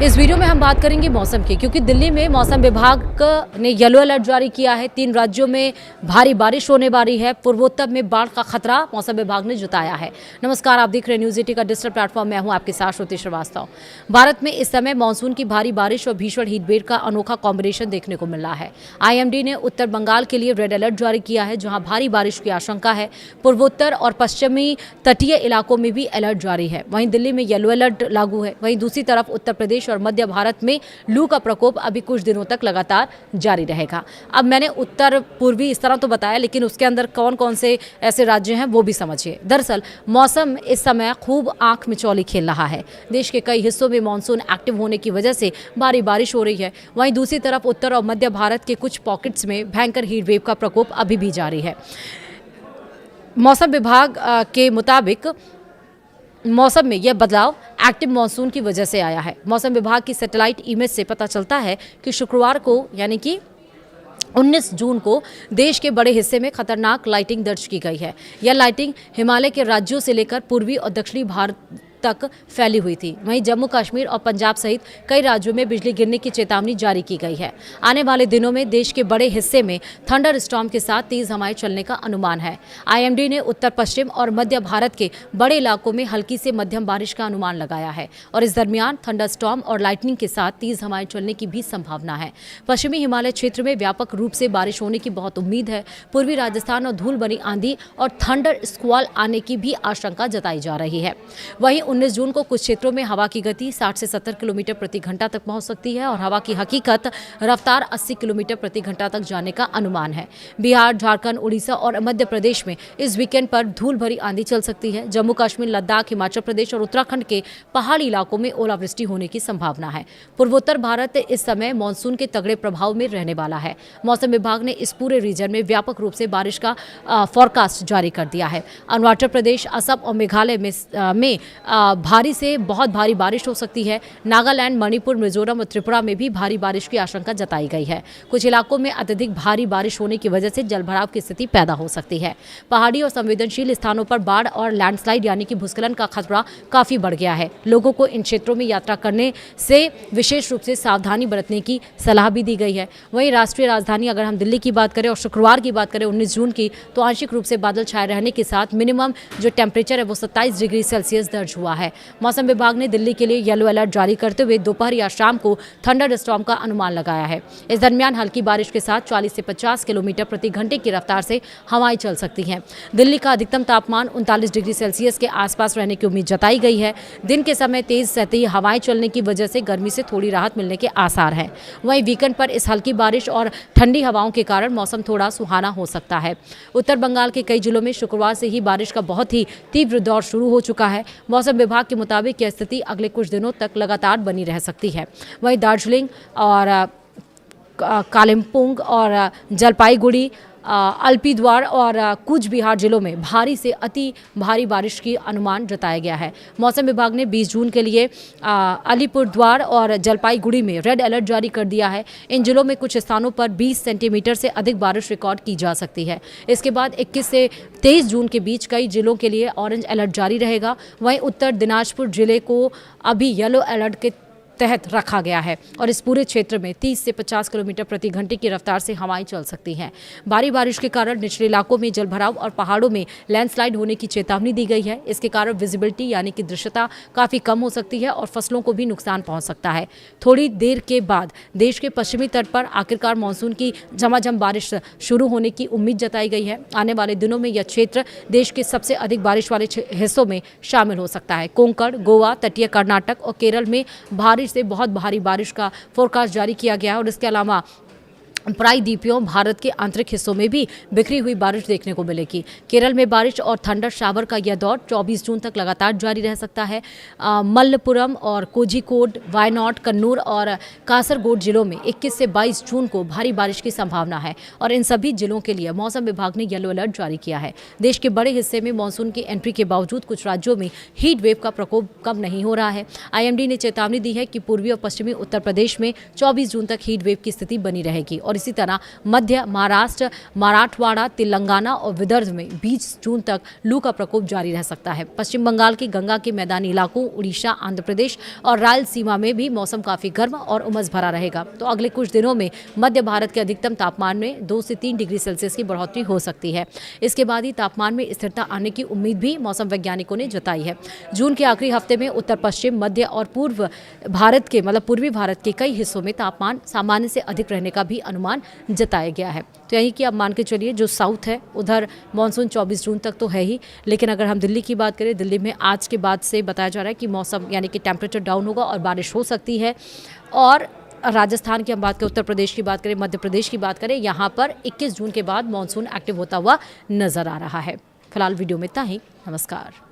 इस वीडियो में हम बात करेंगे मौसम की, क्योंकि दिल्ली में मौसम विभाग ने येलो अलर्ट जारी किया है। 3 राज्यों में भारी बारिश होने वाली है। पूर्वोत्तर में बाढ़ का खतरा मौसम विभाग ने जताया है। नमस्कार, आप देख रहे हैं न्यूज 80 का डिजिटल प्लेटफॉर्म। मैं हूं आपके साथ श्रुति श्रीवास्तव। भारत में इस समय मानसून की भारी बारिश और भीषण हीटवेव का अनोखा कॉम्बिनेशन देखने को मिल रहा है। IMD ने उत्तर बंगाल के लिए रेड अलर्ट जारी किया है, जहां भारी बारिश की आशंका है। पूर्वोत्तर और पश्चिमी तटीय इलाकों में भी अलर्ट जारी है। वहीं दिल्ली में येलो अलर्ट लागू है। वहीं दूसरी तरफ उत्तर प्रदेश और मध्य भारत में लू का प्रकोप अभी कुछ दिनों तक लगातार जारी रहेगा। अब मैंने उत्तर पूर्वी इस तरह तो बताया, लेकिन उसके अंदर कौन कौन से ऐसे राज्य हैं वो भी समझिए। दरअसल मौसम इस समय खूब आंख मिचौली खेल रहा है। देश के कई हिस्सों में मानसून एक्टिव होने की वजह से भारी बारिश हो रही है। वहीं दूसरी तरफ उत्तर और मध्य भारत के कुछ पॉकेट्स में भयंकर हीटवेव का प्रकोप अभी भी जारी है। मौसम विभाग के मुताबिक मौसम में यह बदलाव एक्टिव मानसून की वजह से आया है। मौसम विभाग की सैटेलाइट इमेज से पता चलता है कि शुक्रवार को यानी कि 19 जून को देश के बड़े हिस्से में खतरनाक लाइटिंग दर्ज की गई है। यह लाइटिंग हिमालय के राज्यों से लेकर पूर्वी और दक्षिणी भारत तक फैली हुई थी। वहीं जम्मू कश्मीर और पंजाब सहित कई राज्यों में बिजली गिरने की चेतावनी जारी की गई है। आने वाले दिनों में देश के बड़े हिस्से में थंडर स्टॉर्म के साथ तेज हवाएं चलने का अनुमान है। IMD ने उत्तर पश्चिम और मध्य भारत के बड़े इलाकों में हल्की से मध्यम बारिश का अनुमान लगाया है और इस दरमियान थंडर स्टॉर्म और लाइटनिंग के साथ तेज हवाएं चलने की भी संभावना है। पश्चिमी हिमालय क्षेत्र में व्यापक रूप से बारिश होने की बहुत उम्मीद है। पूर्वी राजस्थान और धूल भरी आंधी और थंडर स्क्वॉल आने की भी आशंका जताई जा रही है। वहीं 19 जून को कुछ क्षेत्रों में हवा की गति 60 से 70 किलोमीटर प्रति घंटा तक पहुंच सकती है और हवा की हकीकत रफ्तार 80 किलोमीटर प्रति घंटा तक जाने का अनुमान है। बिहार, झारखंड, उड़ीसा और मध्य प्रदेश में इस वीकेंड पर धूल भरी आंधी चल सकती है। जम्मू कश्मीर, लद्दाख, हिमाचल प्रदेश और उत्तराखंड के पहाड़ी इलाकों में ओलावृष्टि होने की संभावना है। पूर्वोत्तर भारत इस समय मानसून के तगड़े प्रभाव में रहने वाला है। मौसम विभाग ने इस पूरे रीजन में व्यापक रूप से बारिश का फोरकास्ट जारी कर दिया है। अरुणाचल प्रदेश, असम और मेघालय में भारी से बहुत भारी बारिश हो सकती है। नागालैंड, मणिपुर, मिजोरम और त्रिपुरा में भी भारी बारिश की आशंका जताई गई है। कुछ इलाकों में अत्यधिक भारी बारिश होने की वजह से जलभराव की स्थिति पैदा हो सकती है। पहाड़ी और संवेदनशील स्थानों पर बाढ़ और लैंडस्लाइड यानी कि भूस्खलन का खतरा काफी बढ़ गया है। लोगों को इन क्षेत्रों में यात्रा करने से विशेष रूप से सावधानी बरतने की सलाह भी दी गई है। वहीं राष्ट्रीय राजधानी अगर हम दिल्ली की बात करें और शुक्रवार की बात करें 19 जून की, तो आंशिक रूप से बादल छाए रहने के साथ मिनिमम जो टेम्परेचर है वो 27 डिग्री सेल्सियस दर्ज हुआ है। मौसम विभाग ने दिल्ली के लिए येलो अलर्ट जारी करते हुए दोपहर या शाम को थंडर स्टॉर्म का अनुमान लगाया है। इस दरमियान हल्की बारिश के साथ 40 से 50 किलोमीटर प्रति घंटे की रफ्तार से हवाएं चल सकती हैं। दिल्ली का अधिकतम तापमान 39 डिग्री सेल्सियस के आसपास रहने की उम्मीद जताई गई है। दिन के समय तेज सतही हवाएं चलने की वजह से गर्मी से थोड़ी राहत मिलने के आसार हैं। वहीं वीकेंड पर इस हल्की बारिश और ठंडी हवाओं के कारण मौसम थोड़ा सुहाना हो सकता है। उत्तर बंगाल के कई जिलों में शुक्रवार से ही बारिश का बहुत ही तीव्र दौर शुरू हो चुका है। मौसम विभाग के मुताबिक यह स्थिति अगले कुछ दिनों तक लगातार बनी रह सकती है। वहीं दार्जिलिंग और कालिम्पोंग और जलपाईगुड़ी, अलीपुरद्वार और कूच बिहार जिलों में भारी से अति भारी बारिश की अनुमान जताया गया है। मौसम विभाग ने 20 जून के लिए अलीपुरद्वार और जलपाईगुड़ी में रेड अलर्ट जारी कर दिया है। इन जिलों में कुछ स्थानों पर 20 सेंटीमीटर से अधिक बारिश रिकॉर्ड की जा सकती है। इसके बाद 21 से 23 जून के बीच कई जिलों के लिए ऑरेंज अलर्ट जारी रहेगा। वहीं उत्तर दिनाजपुर जिले को अभी येलो अलर्ट के तहत रखा गया है और इस पूरे क्षेत्र में 30 से 50 किलोमीटर प्रति घंटे की रफ्तार से हवाएं चल सकती हैं। भारी बारिश के कारण निचले इलाकों में जलभराव और पहाड़ों में लैंडस्लाइड होने की चेतावनी दी गई है। इसके कारण विजिबिलिटी यानी कि दृश्यता काफ़ी कम हो सकती है और फसलों को भी नुकसान पहुंच सकता है। थोड़ी देर के बाद देश के पश्चिमी तट पर आखिरकार मानसून की झमाझम बारिश शुरू होने की उम्मीद जताई गई है। आने वाले दिनों में यह क्षेत्र देश के सबसे अधिक बारिश वाले हिस्सों में शामिल हो सकता है। कोंकण, गोवा, तटीय कर्नाटक और केरल में भारी से बहुत भारी बारिश का फोरकास्ट जारी किया गया है और इसके अलावा प्रायद्वीपीय भारत के आंतरिक हिस्सों में भी बिखरी हुई बारिश देखने को मिलेगी। केरल में बारिश और थंडर शावर का यह दौर 24 जून तक लगातार जारी रह सकता है। मल्लपुरम और कोझिकोड, वायनाड, कन्नूर और कासरगोड जिलों में 21 से 22 जून को भारी बारिश की संभावना है और इन सभी जिलों के लिए मौसम विभाग ने येलो अलर्ट जारी किया है। देश के बड़े हिस्से में मानसून की एंट्री के बावजूद कुछ राज्यों में हीट वेव का प्रकोप कम नहीं हो रहा है। IMD ने चेतावनी दी है कि पूर्वी और पश्चिमी उत्तर प्रदेश में 24 जून तक हीट वेव की स्थिति बनी रहेगी और और इसी तरह मध्य महाराष्ट्र, मराठवाड़ा, तेलंगाना और विदर्भ में 20 जून तक लू का प्रकोप जारी रह सकता है। पश्चिम बंगाल की गंगा के मैदानी इलाकों, उड़ीसा, आंध्र प्रदेश और रायलसीमा में भी मौसम काफी गर्म और उमस भरा रहेगा। तो अगले कुछ दिनों में मध्य भारत के अधिकतम तापमान में 2 से 3 डिग्री सेल्सियस की बढ़ोतरी हो सकती है। इसके बाद ही तापमान में स्थिरता आने की उम्मीद भी मौसम वैज्ञानिकों ने जताई है। जून के आखिरी हफ्ते में उत्तर पश्चिम, मध्य और पूर्वी भारत के कई हिस्सों में तापमान सामान्य से अधिक रहने का भी अनुमान जताया गया है। तो यही कि अब मान के चलिए जो साउथ है उधर मानसून 24 जून तक तो है ही, लेकिन अगर हम दिल्ली की बात करें, दिल्ली में आज के बाद से बताया जा रहा है कि मौसम यानी कि टेम्परेचर डाउन होगा और बारिश हो सकती है। और राजस्थान की हम बात करें, उत्तर प्रदेश की बात करें, मध्य प्रदेश की बात करें, यहाँ पर 21 जून के बाद मानसून एक्टिव होता हुआ नजर आ रहा है। फिलहाल वीडियो में इतना ही। नमस्कार।